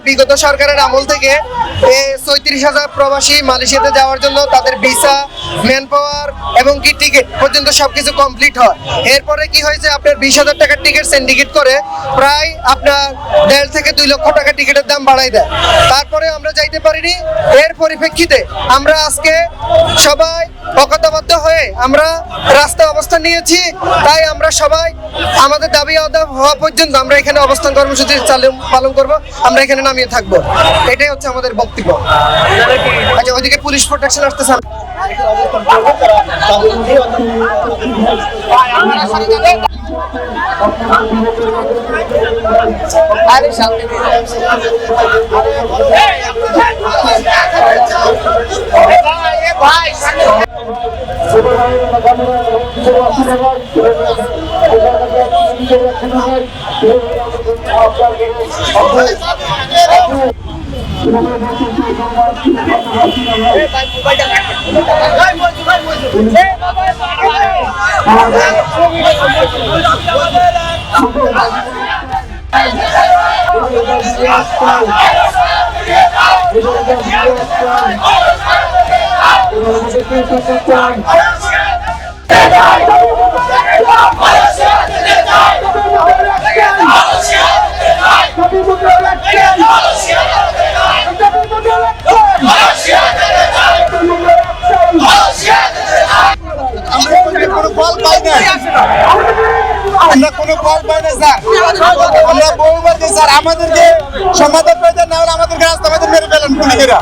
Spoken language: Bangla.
বিগত সরকারের আমল থেকে ৩৬,০০০ প্রবাসী মালয়েশিয়াতে যাওয়ার জন্য তাদের ভিসা, ম্যান পাওয়ার এবং কি টিকিট পর্যন্ত সবকিছু কমপ্লিট হয়। এরপরে কি হয়েছে, আপনার ২০,০০০ টাকার টিকিট সিন্ডিকেট করে প্রায় আপনার ১.৫ থেকে ২ লক্ষ টাকা টিকিটের দাম বাড়াই দেয়। তারপরে আমরা যাইতে পারিনি। এর পরিপ্রেক্ষিতে আমরা আজকে সবাই ঐক্যবদ্ধ হয়ে আমরা রাস্তায় অবস্থান নিয়েছি। তাই আমরা সবাই আমাদের দাবি আদায় হওয়া পর্যন্ত আমরা এখানে অবস্থান কর্মসূচি পালন করব, আমরা এখানে নামিয়ে থাকবো। এটাই হচ্ছে আমাদের বক্তব্য। আচ্ছা, ওইদিকে পুলিশ প্রোটেকশন আসতেছে। আরে সামনে ভাই আমরা কোনো ফল পাই না স্যার। আমরা বহুবার স্যার আমাদেরকে সমাধান করে দেন, না হলে আমাদেরকে রাস্তা মেরে ফেলেন পুলিশেরা।